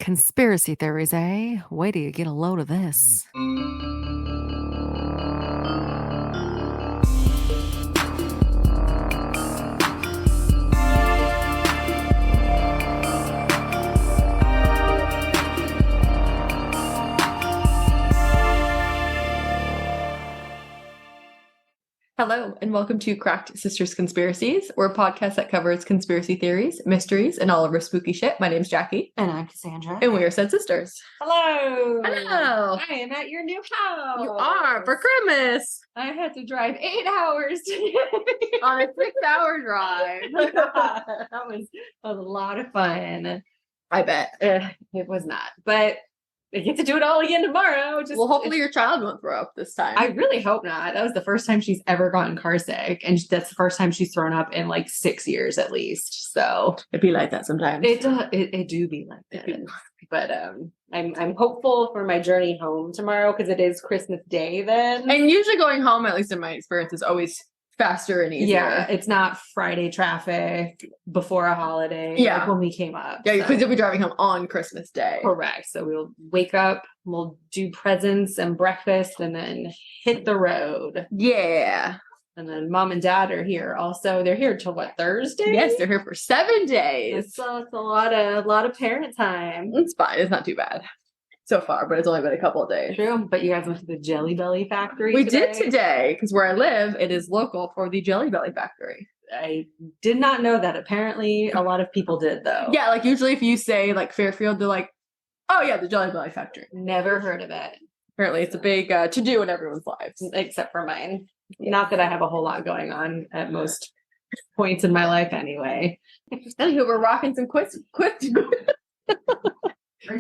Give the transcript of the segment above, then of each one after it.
Conspiracy theories, eh? Wait till you get a load of this. Hello, and welcome to Cracked Sisters Conspiracies. We're a podcast that covers conspiracy theories, mysteries, and all of our spooky shit. My name's Jackie. And I'm Cassandra. And we are said sisters. Hello. Hello. I am at your new house. You are, for Christmas. I had to drive 8 hours to On a 6-hour drive. that was a lot of fun. I bet. It was not, but I get to do it all again tomorrow. Well, hopefully your child won't throw up this time. I really hope not. That was the first time she's ever gotten car sick, and that's the first time she's thrown up in like 6 years at least. So it'd be like that sometimes. It do be like that. But I'm hopeful for my journey home tomorrow because it is Christmas Day then. And usually going home, at least in my experience, is always faster and easier. Yeah, it's not Friday traffic before a holiday. Yeah, like when we came up. Yeah, because you'll be driving home on Christmas Day. Correct. So we'll wake up, we'll do presents and breakfast, and then hit the road. Yeah. And then mom and dad are here also. They're here till what, Thursday? Yes, they're here for 7 days. It's a lot of parent time. It's fine. It's not too bad so far, but it's only been a couple of days. True, but you guys went to the Jelly Belly factory. We did today because where I live, it is local for the Jelly Belly factory. I did not know that. Apparently, a lot of people did though. Yeah, like usually if you say like Fairfield, they're like, "Oh yeah, the Jelly Belly factory." Never heard of it. Apparently, it's a big to do in everyone's lives, except for mine. Yeah. Not that I have a whole lot going on at most points in my life, anyway. Anywho, we're rocking some quick.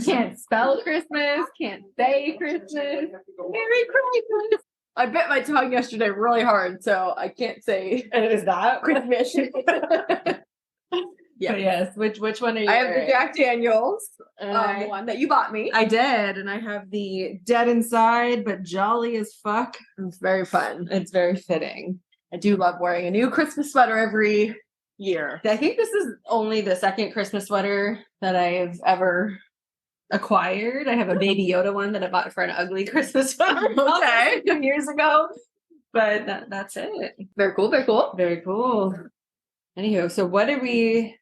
Can't spell Christmas, can't say Christmas. Merry Christmas. I bit my tongue yesterday really hard, so I can't say. And is that Christmas? Yeah. But yes. Which one are you? I have the Jack Daniels, the one that you bought me. I did, and I have the Dead Inside, but jolly as fuck. It's very fun. It's very fitting. I do love wearing a new Christmas sweater every year. I think this is only the second Christmas sweater that I've ever acquired. I have a Baby Yoda one that I bought for an ugly Christmas sweater okay. some years ago, but that's it. Very cool. Very cool. Very cool. Anywho, so what are we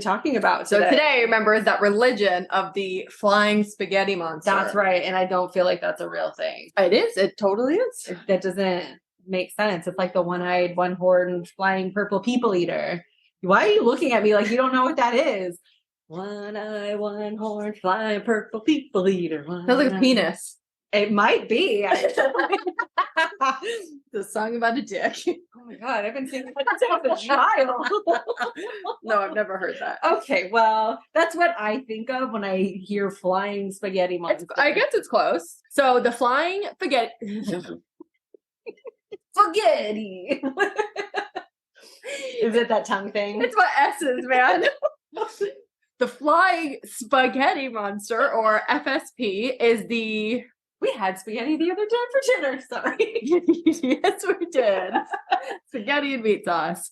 talking about today? So today, remember, is that religion of the flying spaghetti monster. That's right, and I don't feel like that's a real thing. It is. It totally is. That doesn't make sense. It's like the one-eyed, one-horned, flying purple people eater. Why are you looking at me like you don't know what that is? One-eye, one-horned, flying purple people eater. Sounds like a penis. It might be. The song about a dick. Oh my god, I've been singing that since a child. No, I've never heard that. Okay, well, that's what I think of when I hear flying spaghetti monster. I guess it's close. So the flying spaghetti. Spaghetti. Is it that tongue thing? It's what S is, man. The flying spaghetti monster, or FSP, is the... We had spaghetti the other day for dinner, sorry. Yes, we did. Spaghetti and meat sauce.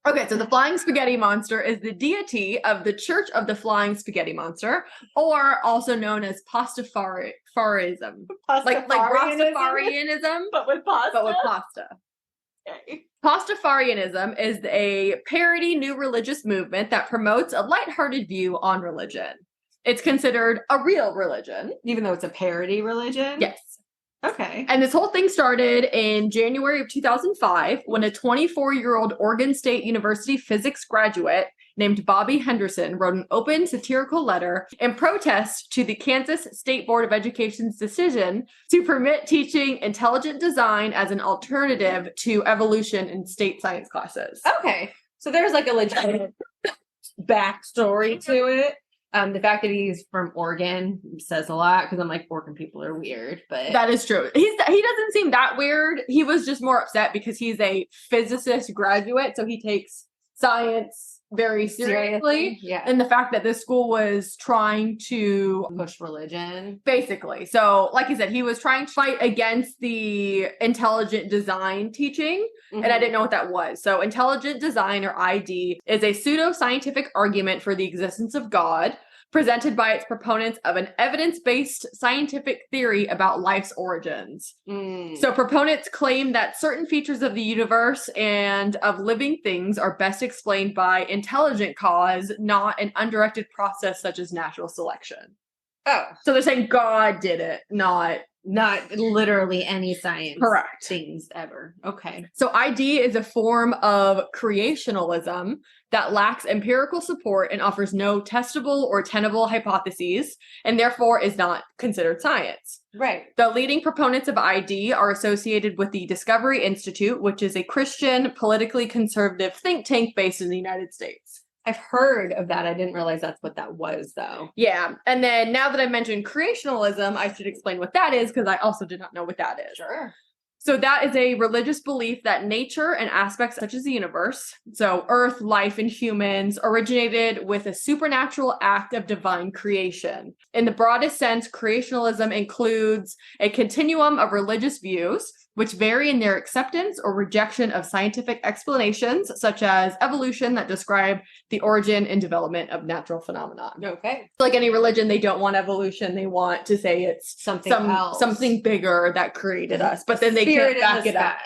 Okay, so the flying spaghetti monster is the deity of the Church of the Flying Spaghetti Monster, or also known as Pastafaranism. Like Rastafarianism, but with pasta. But with pasta. Okay. Pastafarianism is a parody new religious movement that promotes a lighthearted view on religion. It's considered a real religion. Even though it's a parody religion? Yes. Okay. And this whole thing started in January of 2005 when a 24-year-old Oregon State University physics graduate named Bobby Henderson wrote an open satirical letter in protest to the Kansas State Board of Education's decision to permit teaching intelligent design as an alternative to evolution in state science classes. Okay. So there's like a legitimate backstory to it. The fact that he's from Oregon says a lot because I'm like, Oregon people are weird, but that is true. He doesn't seem that weird. He was just more upset because he's a physicist graduate, so he takes science very seriously. Yeah. And the fact that this school was trying to push religion, basically. So, like I said, he was trying to fight against the intelligent design teaching, and I didn't know what that was. So, intelligent design, or ID, is a pseudo-scientific argument for the existence of God, presented by its proponents of an evidence-based scientific theory about life's origins. So proponents claim that certain features of the universe and of living things are best explained by intelligent cause, not an undirected process such as natural selection. Oh. So they're saying God did it, not literally any science correct things ever. Okay. So ID is a form of creationalism that lacks empirical support and offers no testable or tenable hypotheses, and therefore is not considered science. Right. The leading proponents of ID are associated with the Discovery Institute, which is a Christian, politically conservative think tank based in the United States. I've heard of that. I didn't realize that's what that was, though. Yeah. And then now that I mentioned creationalism, I should explain what that is, because I also did not know what that is. Sure. So that is a religious belief that nature and aspects such as the universe, so earth, life, and humans, originated with a supernatural act of divine creation. In the broadest sense, creationalism includes a continuum of religious views, which vary in their acceptance or rejection of scientific explanations, such as evolution that describe the origin and development of natural phenomena. Okay. Like any religion, they don't want evolution. They want to say it's something bigger that created us, but then they can't back it up.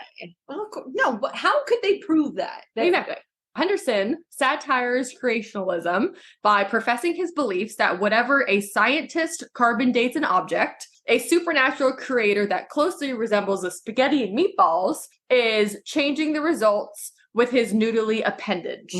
Well, no, but how could they prove that? Exactly. Henderson satires creationalism by professing his beliefs that whatever a scientist carbon dates an object, a supernatural creator that closely resembles a spaghetti and meatballs is changing the results with his noodly appendage.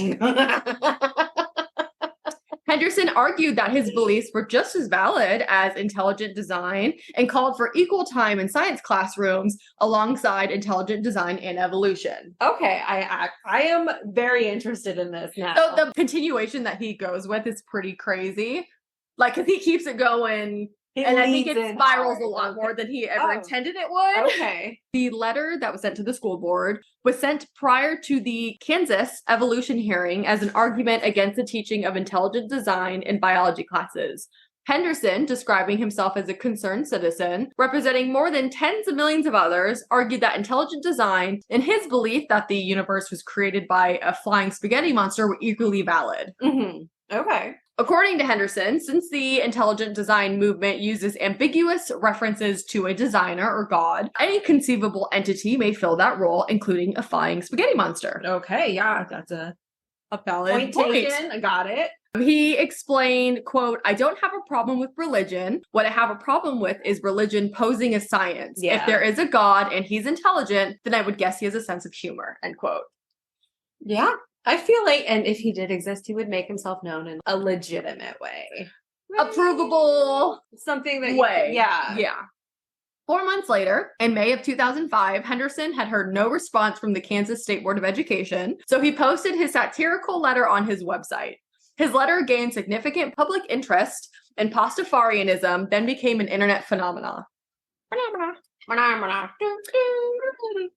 Henderson argued that his beliefs were just as valid as intelligent design and called for equal time in science classrooms alongside intelligent design and evolution. Okay, I am very interested in this now. So the continuation that he goes with is pretty crazy. Like, because he keeps it going. And I think it spirals a lot more than he ever intended it would. Okay. The letter that was sent to the school board was sent prior to the Kansas evolution hearing as an argument against the teaching of intelligent design in biology classes. Henderson, describing himself as a concerned citizen, representing more than tens of millions of others, argued that intelligent design and his belief that the universe was created by a flying spaghetti monster were equally valid. Okay. According to Henderson, since the intelligent design movement uses ambiguous references to a designer or God, any conceivable entity may fill that role, including a flying spaghetti monster. Okay, yeah, that's a valid point taken. I got it. He explained, quote, "I don't have a problem with religion. What I have a problem with is religion posing as science. Yeah. If there is a God and he's intelligent, then I would guess he has a sense of humor," end quote. Yeah. I feel like, and if he did exist, he would make himself known in a legitimate way. A provable something that way. Yeah. 4 months later, in May of 2005, Henderson had heard no response from the Kansas State Board of Education, so he posted his satirical letter on his website. His letter gained significant public interest, and Pastafarianism then became an internet phenomenon.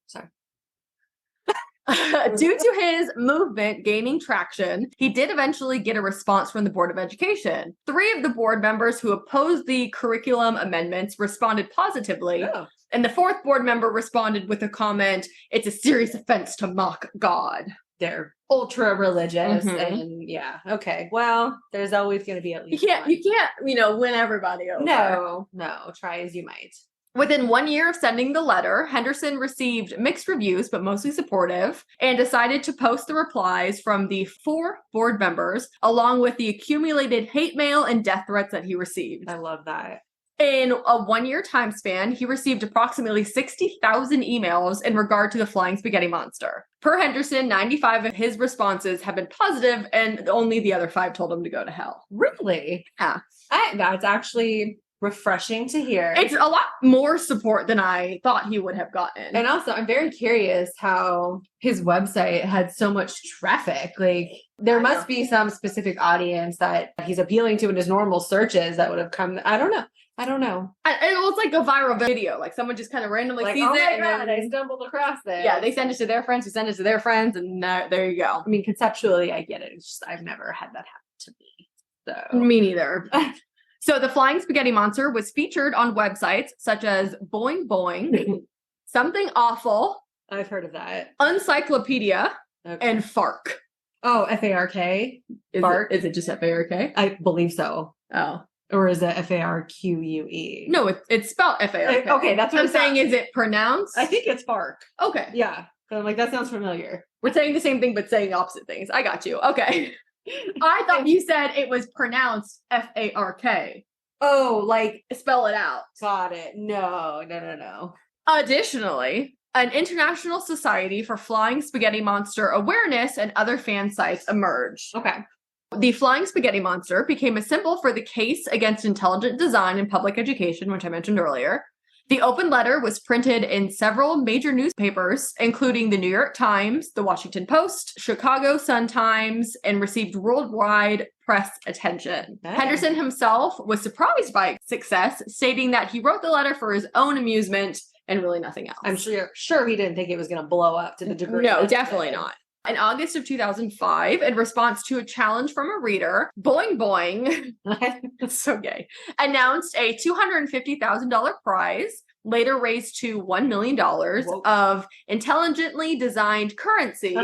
Sorry. Due to his movement gaining traction, he did eventually get a response from the Board of Education. 3 of the board members who opposed the curriculum amendments responded positively, and the 4th board member responded with a comment, "It's a serious offense to mock God." They're ultra religious and okay. Well, there's always going to be at least you can't, win everybody over. No, try as you might. Within 1 year of sending the letter, Henderson received mixed reviews, but mostly supportive, and decided to post the replies from the 4 board members, along with the accumulated hate mail and death threats that he received. I love that. In a 1 year time span, he received approximately 60,000 emails in regard to the flying spaghetti monster. Per Henderson, 95 of his responses have been positive, and only the other 5 told him to go to hell. Really? Yeah. That's actually refreshing to hear. It's a lot more support than I thought he would have gotten. And also, I'm very curious how his website had so much traffic. Like, there must be some specific audience that he's appealing to in his normal searches that would have come. I don't know. It was like a viral video. Like, someone just kind of randomly sees it. And then I stumbled across this. Yeah, they send it to their friends who send it to their friends, and there you go. I mean, conceptually, I get it. It's just I've never had that happen to me. So me neither. So the flying spaghetti monster was featured on websites such as Boing Boing, Something Awful. I've heard of that. Encyclopedia, and FARC. Oh, FARK? Is it just FARK? I believe so. Oh. Or is it Farque? No, it's spelled F-A-R-K. Okay, that's what I'm saying. Is it pronounced? I think it's Fark. Okay. Yeah. So I'm like, that sounds familiar. We're saying the same thing, but saying opposite things. I got you. Okay. I thought you said it was pronounced F-A-R-K. Oh, like, Spell it out. got it. No. Additionally, an international society for flying spaghetti monster awareness and other fan sites emerged. Okay. The flying spaghetti monster became a symbol for the case against intelligent design in public education, which I mentioned earlier. The open letter was printed in several major newspapers, including the New York Times, the Washington Post, Chicago Sun-Times, and received worldwide press attention. Nice. Henderson himself was surprised by its success, stating that he wrote the letter for his own amusement and really nothing else. I'm sure he didn't think it was going to blow up to the degree. No, definitely not. In August of 2005, in response to a challenge from a reader, Boing Boing, it's so gay, announced a $250,000 prize, later raised to $1 million, of intelligently designed currency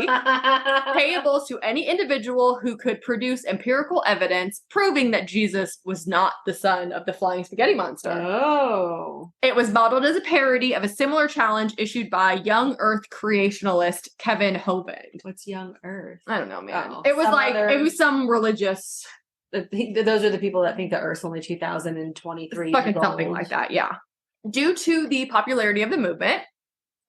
payable to any individual who could produce empirical evidence proving that Jesus was not the son of the flying spaghetti monster. Oh. It was modeled as a parody of a similar challenge issued by young Earth creationalist Kevin Hovind. What's young Earth? I don't know, man. Oh, it was some some religious... Those are the people that think the Earth's only 2023 fucking something like that, yeah. Due to the popularity of the movement,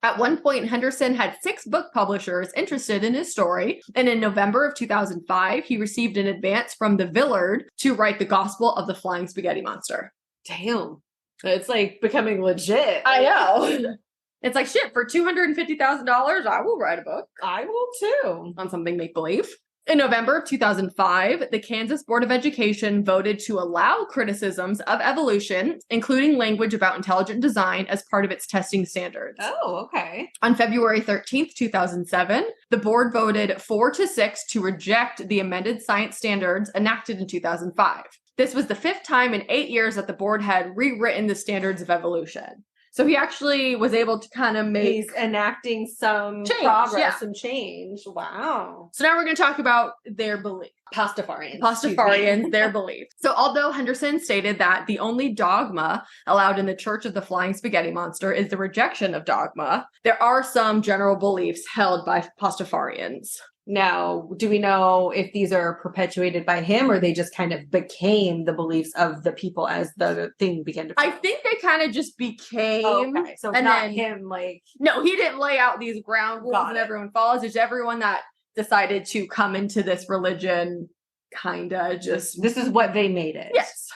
at one point, Henderson had 6 book publishers interested in his story, and in November of 2005, he received an advance from the Villard to write the Gospel of the Flying Spaghetti Monster. Damn. It's like becoming legit. I know. It's like, shit, for $250,000, I will write a book. I will too. On something make-believe. In November of 2005, the Kansas Board of Education voted to allow criticisms of evolution, including language about intelligent design, as part of its testing standards. Oh, okay. On February 13th, 2007, the board voted 4-6 to reject the amended science standards enacted in 2005. This was the 5th time in 8 years that the board had rewritten the standards of evolution. So he actually was able to kind of make... He's enacting some change, progress and change. Wow. So now we're going to talk about their belief. Pastafarians, their belief. So although Henderson stated that the only dogma allowed in the Church of the Flying Spaghetti Monster is the rejection of dogma, there are some general beliefs held by Pastafarians. Now, do we know if these are perpetuated by him or they just kind of became the beliefs of the people as the thing began to... I think they kind of just became... Okay, so and not then, him, like... No, he didn't lay out these ground rules and everyone follows. It's everyone that decided to come into this religion kind of just... This is what they made it. Yes.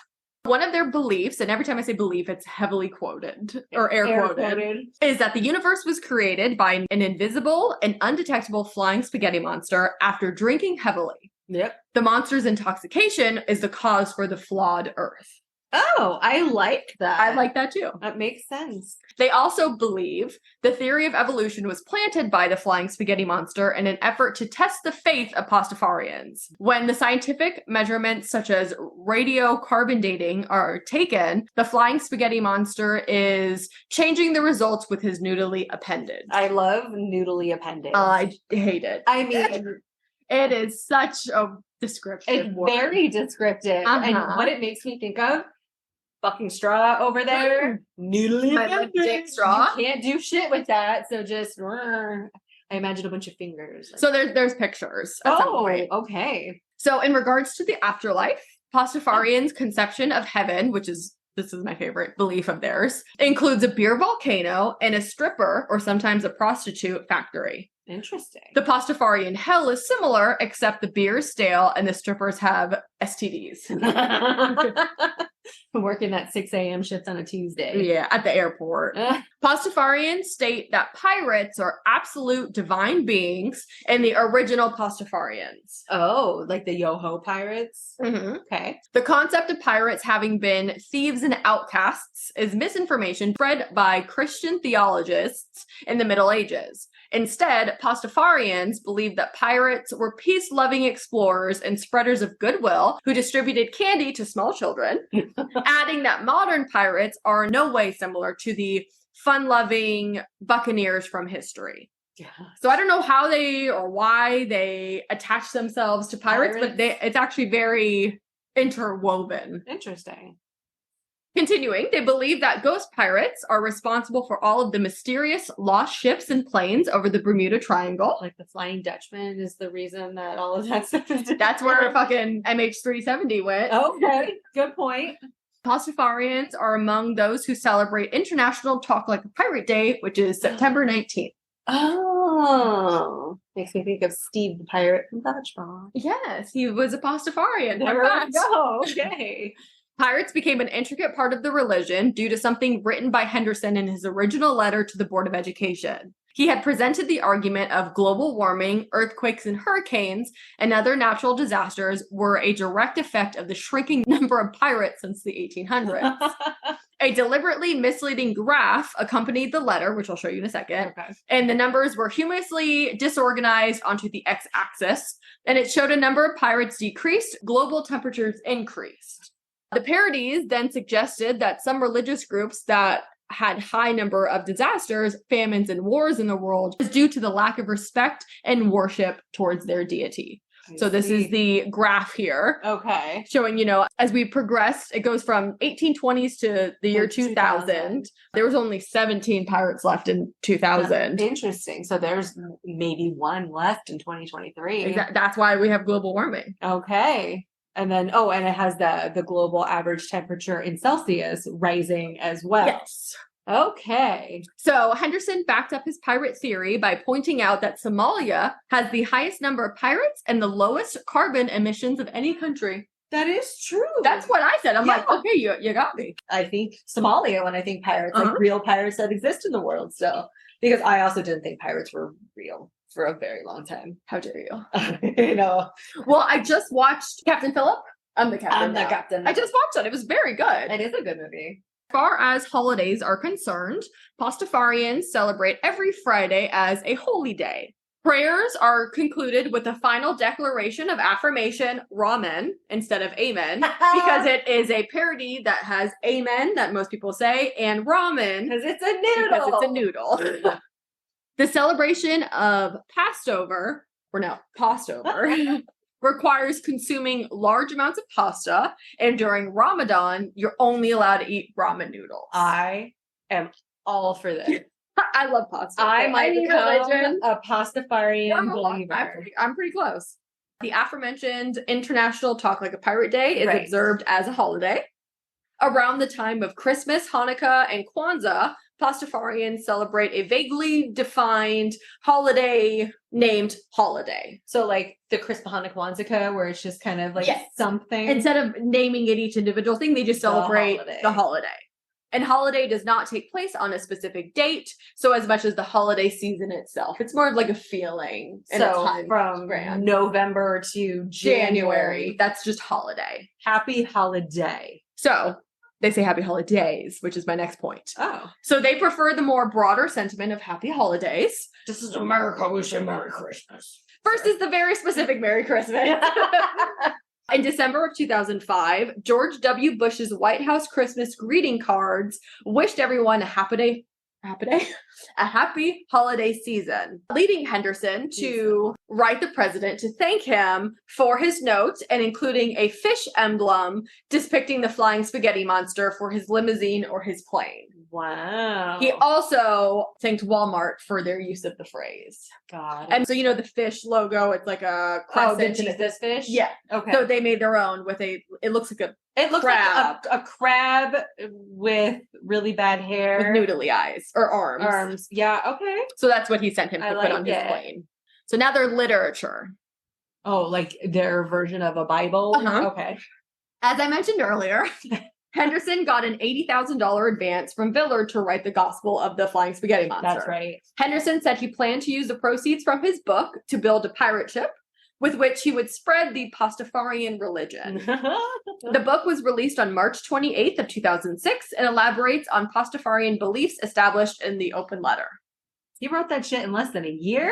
One of their beliefs, and every time I say belief, it's heavily quoted, or air quoted, is that the universe was created by an invisible and undetectable flying spaghetti monster after drinking heavily. Yep. The monster's intoxication is the cause for the flawed Earth. Oh, I like that. I like that too. That makes sense. They also believe the theory of evolution was planted by the flying spaghetti monster in an effort to test the faith of Pastafarians. When the scientific measurements such as radiocarbon dating are taken, the flying spaghetti monster is changing the results with his noodly appendage. I love noodly appendage. I hate it. I mean, it is such a descriptive word. It's very descriptive. And what it makes me think of, fucking straw over there. Noodly My dick straw. You can't do shit with that. So just, I imagine a bunch of fingers. So there's pictures. At some point. Okay. So in regards to the afterlife, Pastafarians' conception of heaven, this is my favorite belief of theirs, includes a beer volcano and a stripper, or sometimes a prostitute, factory. Interesting. The Pastafarian hell is similar, except the beer is stale and the strippers have STDs. Working that 6 a.m. shift on a Tuesday. Yeah, at the airport. Pastafarians state that pirates are absolute divine beings in the original Pastafarians. Oh, like the Yoho pirates? Mm-hmm. Okay. The concept of pirates having been thieves and outcasts is misinformation spread by Christian theologists in the Middle Ages. Instead, Pastafarians believed that pirates were peace-loving explorers and spreaders of goodwill who distributed candy to small children, adding that modern pirates are in no way similar to the fun-loving buccaneers from history. Yeah. So I don't know how they or why they attach themselves to pirates. But it's actually very interwoven. Interesting. Continuing, they believe that ghost pirates are responsible for all of the mysterious lost ships and planes over the Bermuda Triangle. Like the Flying Dutchman is the reason that all of that stuff is. That's where fucking MH370 went. Okay, good point. Pastafarians are among those who celebrate International Talk Like a Pirate Day, which is September 19th. Oh, makes me think of Steve the Pirate from Dodgeball. Yes, he was a Pastafarian. There we go. Okay. Pirates became an intricate part of the religion due to something written by Henderson in his original letter to the Board of Education. He had presented the argument of global warming, earthquakes and hurricanes, and other natural disasters were a direct effect of the shrinking number of pirates since the 1800s. A deliberately misleading graph accompanied the letter, which I'll show you in a second. Okay. And the numbers were humorously disorganized onto the x-axis, and it showed a number of pirates decreased, global temperatures increased. The parodies then suggested that some religious groups that had high number of disasters, famines, and wars in the world was due to the lack of respect and worship towards their deity. So this is the graph here. Okay. Showing, as we progressed, it goes from 1820s to the year 2000. There was only 17 pirates left in 2000. Interesting. So there's maybe one left in 2023. That's why we have global warming. Okay. And then, and it has the global average temperature in Celsius rising as well. Yes. Okay. So Henderson backed up his pirate theory by pointing out that Somalia has the highest number of pirates and the lowest carbon emissions of any country. That is true. That's what I said. I'm like, okay, you got me. I think Somalia when I think pirates, like real pirates that exist in the world still. Because I also didn't think pirates were real for a very long time. How dare you? Well, I just watched Captain Phillip. I'm the captain. I'm the captain. I just watched it. It was very good. It is a good movie. As far as holidays are concerned, Pastafarians celebrate every Friday as a holy day. Prayers are concluded with a final declaration of affirmation, ramen, instead of amen, because it is a parody that has amen, that most people say, and ramen. Because it's a noodle. The celebration of Pastover requires consuming large amounts of pasta, and during Ramadan, you're only allowed to eat ramen noodles. I am all for this. I love pasta. I might become a Pastafarian believer. I'm pretty close. The aforementioned International Talk Like a Pirate Day is observed as a holiday. Around the time of Christmas, Hanukkah, and Kwanzaa, Pastafarians celebrate a vaguely defined holiday named holiday. So like the Christmas, Hanukkah, Kwanzaa, where it's just kind of like something. Instead of naming it each individual thing, they just celebrate the holiday. And holiday does not take place on a specific date, so as much as the holiday season itself. It's more of like a feeling. So from November to January, that's just holiday. Happy holiday. So they say happy holidays, which is my next point. Oh. So they prefer the more broader sentiment of happy holidays. This is America, we say Merry Christmas. First is the very specific Merry Christmas. In December of 2005, George W. Bush's White House Christmas greeting cards wished everyone a happy holiday season, leading Henderson to write the president to thank him for his note and including a fish emblem depicting the flying spaghetti monster for his limousine or his plane. Wow. He also thanked Walmart for their use of the phrase. God. And so, the fish logo, it's like a crescent. The Jesus fish? Yeah. Okay. So they made their own with it looks like like a crab with really bad hair. With noodly eyes or arms. Yeah, okay. So that's what he sent him to put on his plane. So now they're literature. Oh, like their version of a Bible? Uh-huh. Okay. As I mentioned earlier, Henderson got an $80,000 advance from Villard to write the Gospel of the Flying Spaghetti Monster. That's right. Henderson said he planned to use the proceeds from his book to build a pirate ship with which he would spread the Pastafarian religion. The book was released on March 28th of 2006 and elaborates on Pastafarian beliefs established in the open letter. He wrote that shit in less than a year?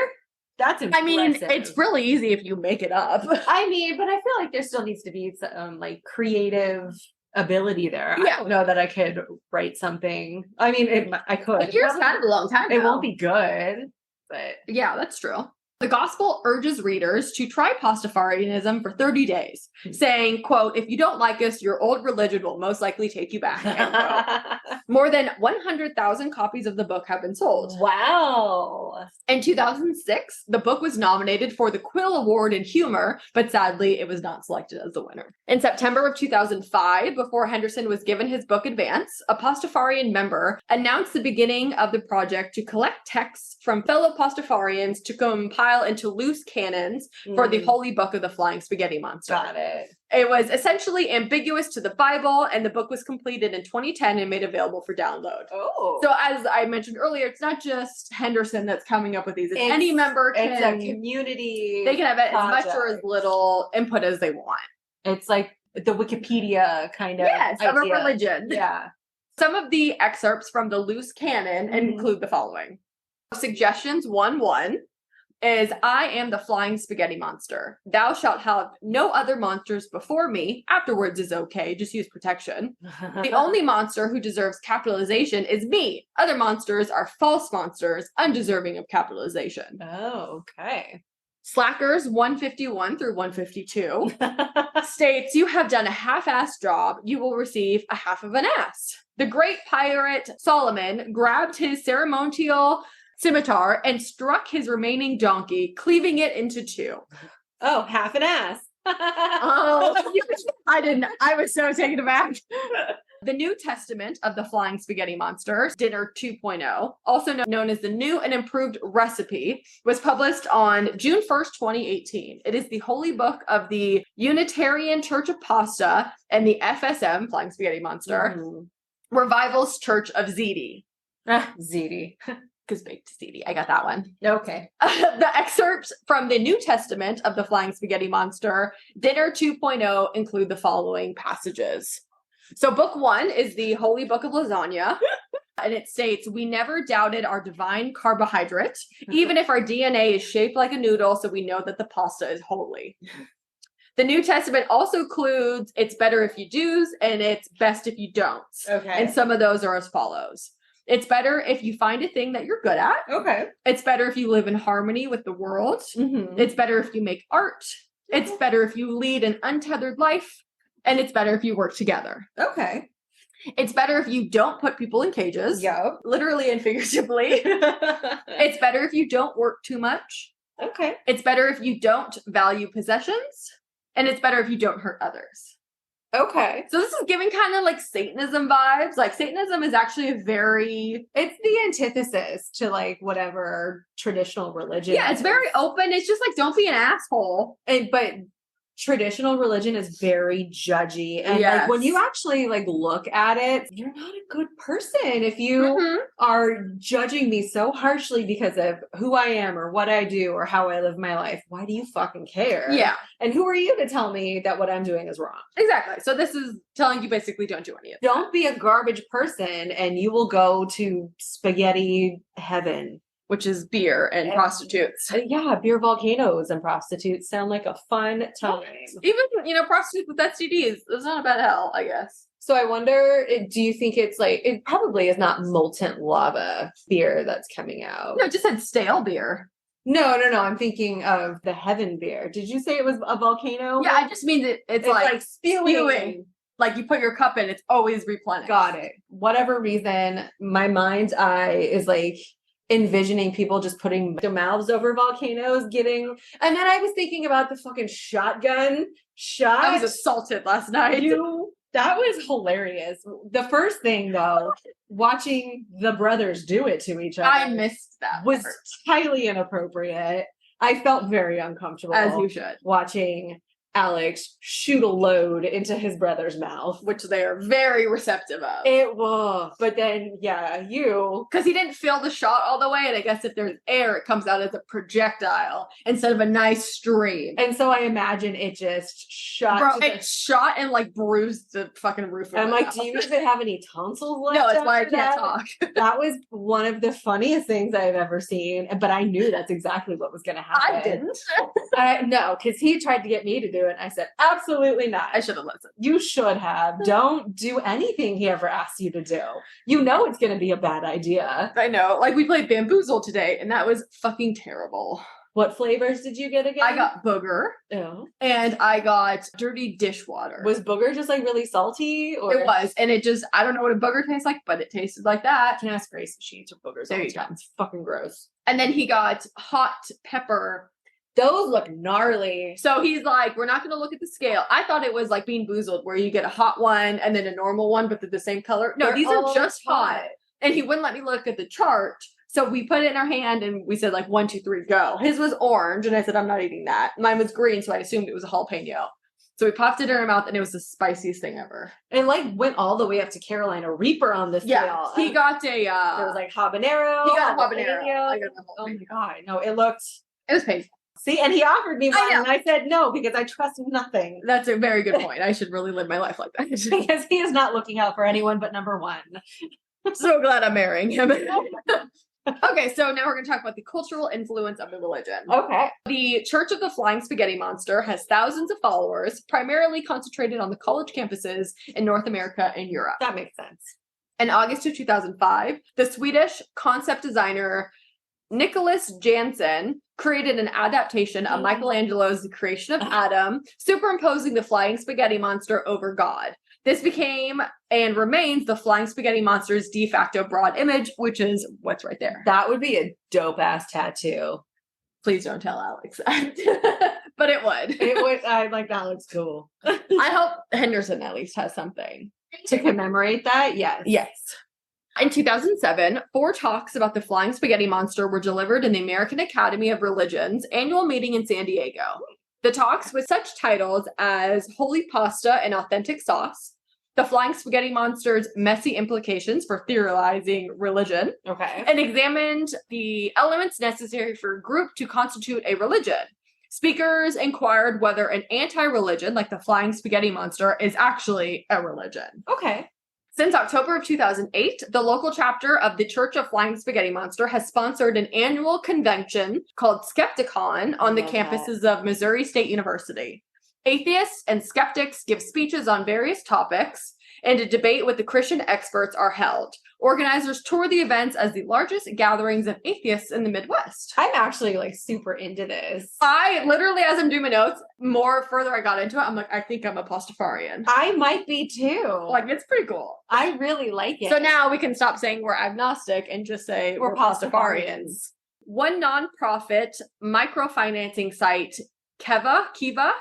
That's impressive. I mean, it's really easy if you make it up. I mean, but I feel like there still needs to be some creative ability there. Yeah. I don't know that I could write something. I mean, I could. A year's kind of a long time. It won't be good, but yeah, that's true. The gospel urges readers to try Pastafarianism for 30 days, saying, quote, if you don't like us, your old religion will most likely take you back. End quote. More than 100,000 copies of the book have been sold. Wow. In 2006, the book was nominated for the Quill Award in Humor, but sadly, it was not selected as the winner. In September of 2005, before Henderson was given his book advance, a Pastafarian member announced the beginning of the project to collect texts from fellow Pastafarians to compile into loose canons for the Holy Book of the Flying Spaghetti Monster. Got it. It was essentially ambiguous to the Bible, and the book was completed in 2010 and made available for download. Oh. So as I mentioned earlier, it's not just Henderson that's coming up with these. It's any member can. It's a community. They can have as much or as project. little input as they want. It's like the Wikipedia kind of Yes, of a idea. religion. Yeah. Some of the excerpts from the loose canon include the following. Suggestions 1:1 is, I am the flying spaghetti monster. Thou shalt have no other monsters before me. Afterwards is okay. Just use protection. The only monster who deserves capitalization is me. Other monsters are false monsters, undeserving of capitalization. Oh, okay. Slackers 151 through 152 states, you have done a half-assed job. You will receive a half of an ass. The great pirate Solomon grabbed his ceremonial scimitar and struck his remaining donkey, cleaving it into two. Oh, half an ass. Oh, I didn't. I was so taken aback. The New Testament of the Flying Spaghetti Monster, Dinner 2.0, also known as the New and Improved Recipe, was published on June 1st, 2018. It is the holy book of the Unitarian Church of Pasta and the FSM, Flying Spaghetti Monster, Revival's Church of Ziti. Ziti. Because baked ziti. I got that one. Okay. The excerpts from the New Testament of the Flying Spaghetti Monster, Dinner 2.0, include the following passages. So book 1 is the Holy Book of Lasagna. And it states, we never doubted our divine carbohydrate, even if our DNA is shaped like a noodle, so we know that the pasta is holy. The New Testament also includes, it's better if you do's, and it's best if you don't. Okay. And some of those are as follows. It's better if you find a thing that you're good at. Okay. It's better if you live in harmony with the world. Mm-hmm. It's better if you make art. It's better if you lead an untethered life. And it's better if you work together. Okay. It's better if you don't put people in cages. Yep. Literally and figuratively. It's better if you don't work too much. Okay. It's better if you don't value possessions. And it's better if you don't hurt others. Okay. So this is giving kind of like Satanism vibes. Like Satanism is actually a very... It's the antithesis to like whatever traditional religion. Yeah, it's very open. It's just like, don't be an asshole. But traditional religion is very judgy. And Yes. like when you actually like look at it, you're not a good person if you are judging me so harshly because of who I am or what I do or how I live my life. Why do you fucking care? Yeah. And who are you to tell me that what I'm doing is wrong? Exactly. So this is telling you basically don't do any of that. Don't be a garbage person and you will go to spaghetti heaven. Which is beer and prostitutes. Yeah, beer volcanoes and prostitutes sound like a fun time. Even, prostitutes with STDs. It's not a bad hell, I guess. So I wonder, do you think it's like, it probably is not molten lava beer that's coming out. No, it just said stale beer. No. I'm thinking of the heaven beer. Did you say it was a volcano? Yeah, I just mean that it's like spewing. Like you put your cup in, it's always replenished. Got it. Whatever reason, my mind's eye is like envisioning people just putting their mouths over volcanoes and then I was thinking about the fucking shotgun shot. I was assaulted last night. That was hilarious. The first thing though, watching the brothers do it to each other, I missed that was part. highly inappropriate. I felt very uncomfortable As you should. watching Alex shoot a load into his brother's mouth. Which they are very receptive of. It was, but then Because he didn't fill the shot all the way, and I guess if there's air, it comes out as a projectile instead of a nice stream. and so I imagine it just shot. Bro, it shot and like bruised the fucking roof of I'm my like, mouth. do you even have any tonsils left? No, it's why I after can't that? talk. That was one of the funniest things I've ever seen, but I knew that's exactly what was going to happen. I didn't. No, because he tried to get me to do it. And I said, absolutely not. I should have listened. You should have. Don't do anything he ever asks you to do. You know it's going to be a bad idea. I know. Like we played Bamboozle today, and that was fucking terrible. What flavors did you get again? I got booger Oh. and I got dirty dishwater. Was booger just like really salty? Or It was. And it just, I don't know what a booger tastes like, but it tasted like that. I can ask Grace if she eats her boogers There all you the time. go. It's fucking gross. And then he got hot pepper. Those look gnarly. So he's like, we're not going to look at the scale. I thought it was like Bean Boozled where you get a hot one and then a normal one, but they're the same color. No, They're these are all just hot. And he wouldn't let me look at the chart. So we put it in our hand and we said like 1, 2, 3, go. His was orange and I said, I'm not eating that. Mine was green, so I assumed it was a jalapeno. So we popped it in our mouth and it was the spiciest thing ever. It like went all the way up to Carolina Reaper on this Yeah, scale. he got a, there was like habanero. he got a habanero. jalapeno. I got a Oh habanero. my God. No, it looked, It was painful. see, and he offered me I one know. and I said no because I trust nothing. That's a very good point. I should really live my life like that. Because he is not looking out for anyone but number one. So glad I'm marrying him. Okay, so now we're going to talk about the cultural influence of the religion. Okay. The Church of the Flying Spaghetti Monster has thousands of followers, primarily concentrated on the college campuses in North America and Europe. That makes sense. In August of 2005, the Swedish concept designer Nicholas Jansen created an adaptation of Michelangelo's The Creation of Adam, superimposing the flying spaghetti monster over God. This became and remains the flying spaghetti monster's de facto broad image, which is what's right there. That would be a dope ass tattoo. Please don't tell Alex that. But it would. It would. I'm like, that looks cool. I hope Henderson at least has something. To commemorate that, yes. Yes. In 2007, 4 talks about the flying spaghetti monster were delivered in the American Academy of Religion's annual meeting in San Diego. The talks with such titles as Holy Pasta and Authentic Sauce, the flying spaghetti monster's messy implications for theorizing religion, Okay. and examined the elements necessary for a group to constitute a religion. Speakers inquired whether an anti-religion, like the flying spaghetti monster, is actually a religion. Okay. Since October of 2008, the local chapter of the Church of Flying Spaghetti Monster has sponsored an annual convention called Skepticon on the Love campuses of Missouri State University. Atheists and skeptics give speeches on various topics, and a debate with the Christian experts are held. Organizers tour the events as the largest gatherings of atheists in the Midwest. I'm actually like super into this. I literally, as I'm doing my notes, more further I got into it, I'm like, I think I'm a Pastafarian. I might be too. Like, it's pretty cool. I really like it. So now we can stop saying we're agnostic and just say we're Pastafarians. One nonprofit microfinancing site, Kiva,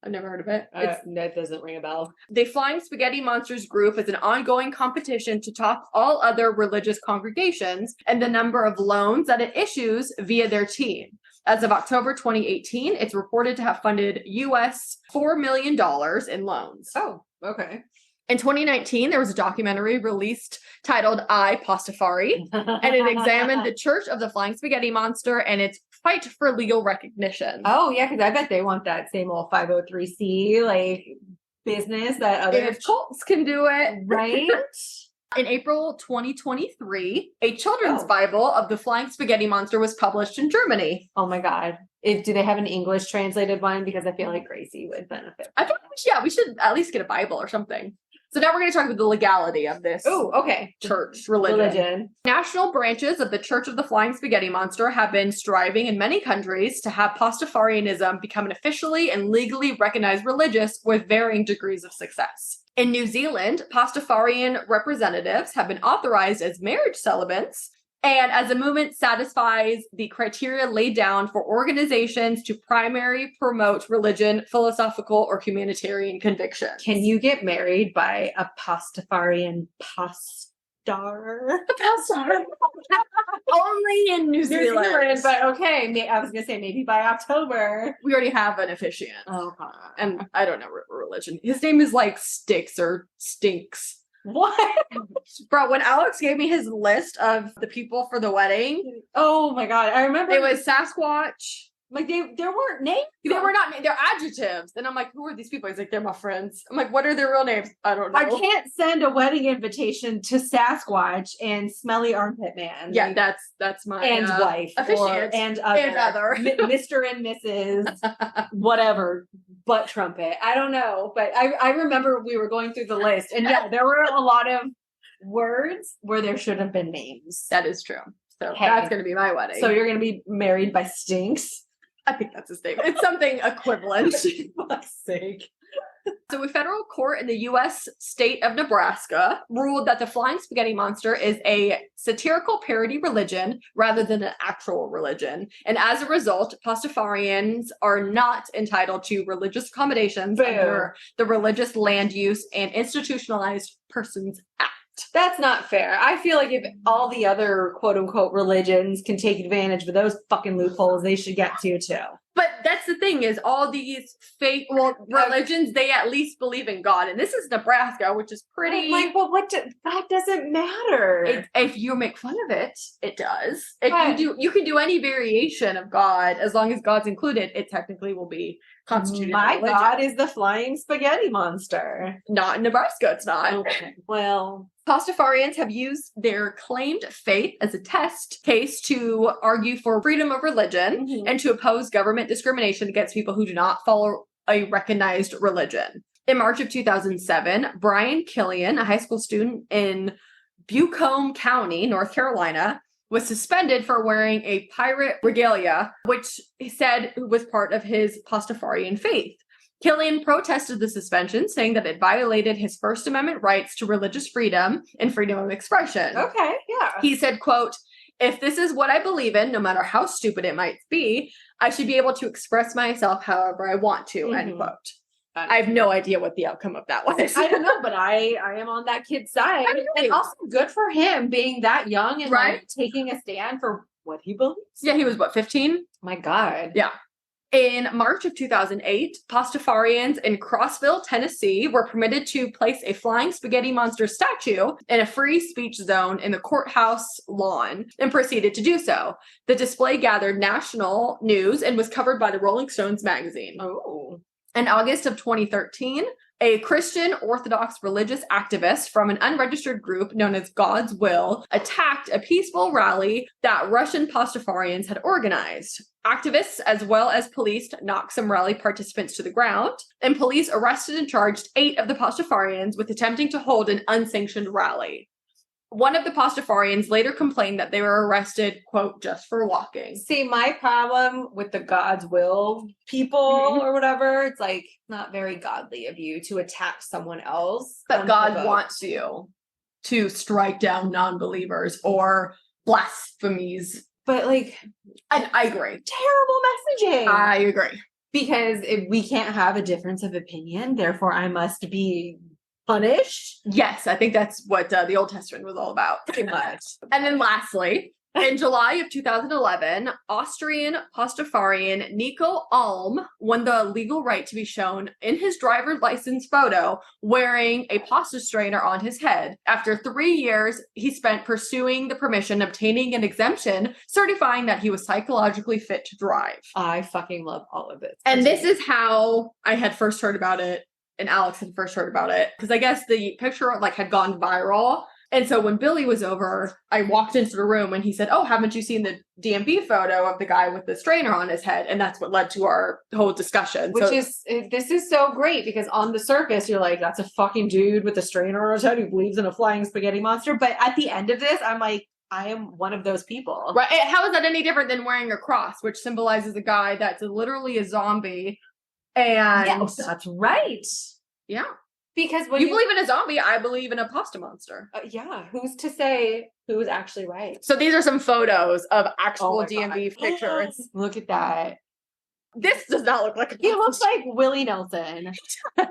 I've never heard of it. That doesn't ring a bell. The Flying Spaghetti Monsters group is an ongoing competition to top all other religious congregations and the number of loans that it issues via their team. As of October 2018, it's reported to have funded US $4 million in loans. Oh, okay. In 2019, there was a documentary released titled I, Pastafari, and it examined the Church of the Flying Spaghetti Monster and its fight for legal recognition. Oh, yeah, because I bet they want that same old 503c like business that other If cults can do it. right? In April 2023, a children's Bible of the Flying Spaghetti Monster was published in Germany. Oh my God. Do they have an English translated one? Because I feel like Gracie would benefit. I thought we should at least get a Bible or something. So now we're going to talk about the legality of this Oh, okay. church religion. National branches of the Church of the Flying Spaghetti Monster have been striving in many countries to have Pastafarianism become an officially and legally recognized religious with varying degrees of success. In New Zealand, Pastafarian representatives have been authorized as marriage celibates, and as a movement satisfies the criteria laid down for organizations to primarily promote religion, philosophical, or humanitarian convictions. Can you get married by a Pastafarian pastar? Pastar? Only in New Zealand. But okay, I was going to say maybe by October. We already have an officiant. Oh, And I don't know religion. His name is like Sticks or Stinks. what? Bro, when Alex gave me his list of the people for the wedding, Oh my God. I remember it was Sasquatch. like there weren't names. They were not, they're adjectives. And I'm like, who are these people? He's like, they're my friends. I'm like, what are their real names? I don't know. I can't send a wedding invitation to Sasquatch and Smelly Armpit Man. Yeah, like, that's my and wife officiant and and other. Mr. and Mrs. whatever butt trumpet. I don't know, but I remember we were going through the list, and yeah, there were a lot of words where there should have been names. That is true. So Hey. that's going to be my wedding. So you're going to be married by Stinks. I think that's his name. It's something equivalent. For fuck's sake. So a federal court in the U.S. state of Nebraska ruled that the Flying Spaghetti Monster is a satirical parody religion rather than an actual religion. And as a result, Pastafarians are not entitled to religious accommodations under the Religious Land Use and Institutionalized Persons Act. That's not fair. I feel like if all the other quote unquote religions can take advantage of those fucking loopholes, they should get to too. But that's the thing is all these fake religions, they at least believe in God. And this is Nebraska, which is pretty... Like, well, that doesn't matter. If you make fun of it, it does. If you can do any variation of God, as long as God's included, it technically will be constituted. My God is the Flying Spaghetti Monster. Not in Nebraska, it's not. Okay. Well... Pastafarians have used their claimed faith as a test case to argue for freedom of religion and to oppose government discrimination against people who do not follow a recognized religion. In March of 2007, Brian Killian, a high school student in Bucombe County, North Carolina, was suspended for wearing a pirate regalia, which he said was part of his Pastafarian faith. Killian protested the suspension, saying that it violated his First Amendment rights to religious freedom and freedom of expression. Okay, yeah. He said, quote, "If this is what I believe in, no matter how stupid it might be, I should be able to express myself however I want to," end quote. I have no idea what the outcome of that was. I don't know, but I am on that kid's side. And also good for him being that young and like taking a stand for what he believes. Yeah, he was, 15? My God. Yeah. In March of 2008, Pastafarians in Crossville, Tennessee, were permitted to place a Flying Spaghetti Monster statue in a free speech zone in the courthouse lawn and proceeded to do so. The display gathered national news and was covered by the Rolling Stones magazine. Oh. In August of 2013, a Christian Orthodox religious activist from an unregistered group known as God's Will attacked a peaceful rally that Russian Pastafarians had organized. Activists, as well as police, knocked some rally participants to the ground, and police arrested and charged 8 of the Pastafarians with attempting to hold an unsanctioned rally. One of the Pastafarians later complained that they were arrested, quote, just for walking. See, my problem with the God's Will people or whatever, it's like not very godly of you to attack someone else. But God wants you to strike down non-believers or blasphemies. But like, and I agree. Terrible messaging. I agree. Because if we can't have a difference of opinion, therefore I must be punished. Yes, I think that's what the Old Testament was all about. Pretty much. And then lastly, in July of 2011, Austrian Pastafarian Nico Alm won the legal right to be shown in his driver's license photo wearing a pasta strainer on his head. After 3 years, he spent pursuing the permission, obtaining an exemption, certifying that he was psychologically fit to drive. I fucking love all of it. And this is how I had first heard about it, and Alex had first heard about it, because I guess the picture had gone viral. And so when Billy was over, I walked into the room and he said, "Oh, haven't you seen the DMV photo of the guy with the strainer on his head?" And that's what led to our whole discussion. This is so great because on the surface, you're like, that's a fucking dude with a strainer on his head who believes in a flying spaghetti monster. But at the end of this, I'm like, I am one of those people. Right. How is that any different than wearing a cross, which symbolizes a guy that's literally a zombie? And yes, that's right. Yeah. Because when you believe in a zombie, I believe in a pasta monster. Yeah. Who's to say who's actually right? So these are some photos of actual DMV pictures. Look at that. This does not look like a pasta. He looks like Willie Nelson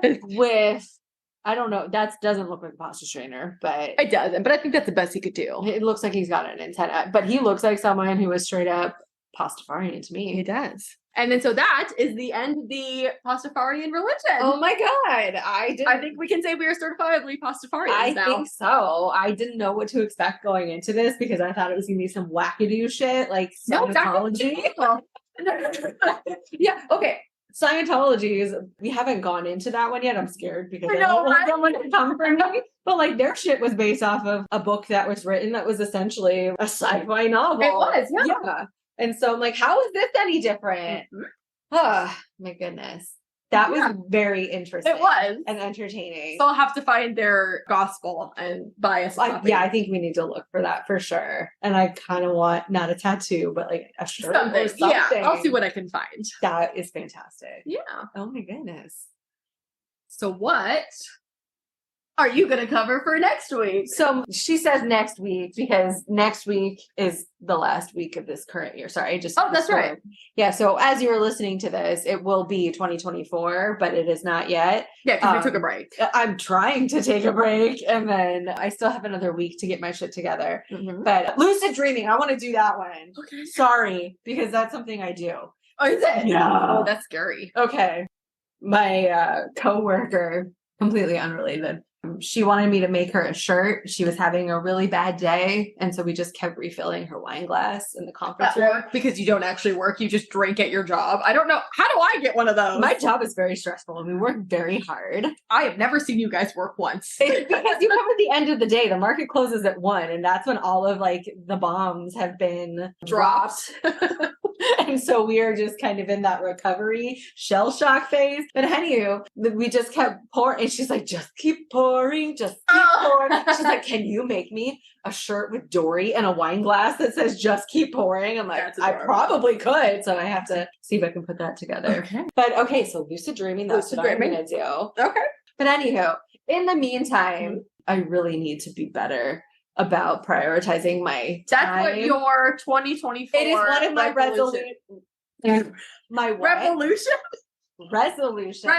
with, I don't know, that doesn't look like a pasta strainer, but it doesn't. But I think that's the best he could do. It looks like he's got an antenna, but he looks like someone who is straight up Pastafarian to me. He does. And then so that is the end of the Pastafarian religion. Oh my God. I think we can say we are certifiably Pastafarians now. I think so. I didn't know what to expect going into this because I thought it was going to be some wackadoo shit like Scientology. Yeah. Okay. Scientology is, we haven't gone into that one yet. I'm scared because I don't want someone to come for me. But like their shit was based off of a book that was written that was essentially a sci-fi novel. It was, yeah. And so I'm like, how is this any different? Oh, my goodness. That was very interesting. It was. And entertaining. So I'll have to find their gospel and buy us a copy. Yeah, I think we need to look for that for sure. And I kind of want not a tattoo, but like a shirt or something. Yeah, I'll see what I can find. That is fantastic. Yeah. Oh my goodness. So what are you going to cover for next week? So she says next week because next week is the last week of this current year. Sorry, that's right. Yeah. So as you are listening to this, it will be 2024, but it is not yet. Yeah, because we took a break. I'm trying to take a break, and then I still have another week to get my shit together. Mm-hmm. But lucid dreaming, I want to do that one. Okay. Sorry, because that's something I do. Oh, is it? Yeah. Oh, that's scary. Okay. My coworker, completely unrelated. She wanted me to make her a shirt. She was having a really bad day. And so we just kept refilling her wine glass in the conference room. Because you don't actually work. You just drink at your job. I don't know. How do I get one of those? My job is very stressful and we work very hard. I have never seen you guys work once. It's because you come at the end of the day. The market closes at 1. And that's when all of like the bombs have been dropped. And so we are just kind of in that recovery shell shock phase. But anywho, we just kept pouring. And she's like, just keep pouring, just keep pouring. She's like, can you make me a shirt with Dory and a wine glass that says just keep pouring? I'm like, I probably could. So I have to see if I can put that together. Okay. But okay, so lucid dreaming, that's what I'm going to do. Okay. But anywho, in the meantime, I really need to be better about prioritizing my time. That's what your 2024 It is one of my resolutions. My what? Resolution? Resolution.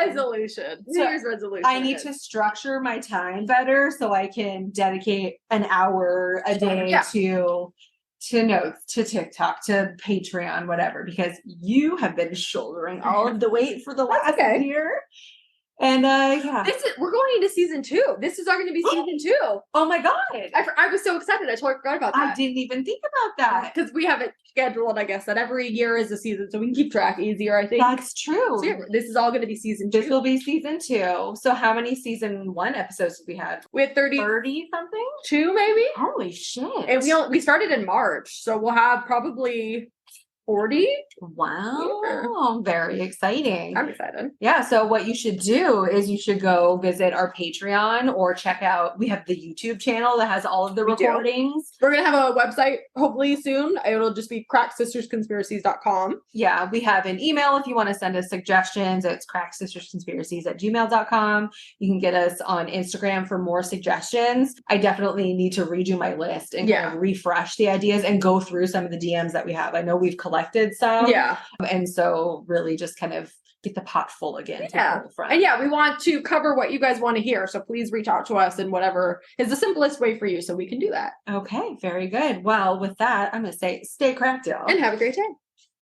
New Year's resolution. I need to structure my time better so I can dedicate an hour a day to notes, to TikTok, to Patreon, whatever, because you have been shouldering all of the weight for the last year. And we're going into season 2. This is going to be season 2. Oh my god! I was so excited. I totally forgot about that. I didn't even think about that because we have it scheduled. I guess that every year is a season, so we can keep track easier. I think that's true. So yeah, this is all going to be season 2. This will be season 2. So how many season 1 episodes did we have? We had 30 something. 2 maybe. Holy shit! And we started in March, so we'll have probably 40. Wow. Yeah. Very exciting. I'm excited. Yeah. So what you should do is you should go visit our Patreon or check out, we have the YouTube channel that has all of the recordings. We're going to have a website hopefully soon. It'll just be crackssistersconspiracies.com. Yeah. We have an email if you want to send us suggestions. It's crackssistersconspiracies@gmail.com. You can get us on Instagram for more suggestions. I definitely need to redo my list and kind of refresh the ideas and go through some of the DMs that we have. I know we've collected some. Yeah. And so really just kind of get the pot full again. Yeah. And we want to cover what you guys want to hear. So please reach out to us in whatever is the simplest way for you so we can do that. Okay. Very good. Well, with that, I'm going to say stay cracked, y'all. And have a great day.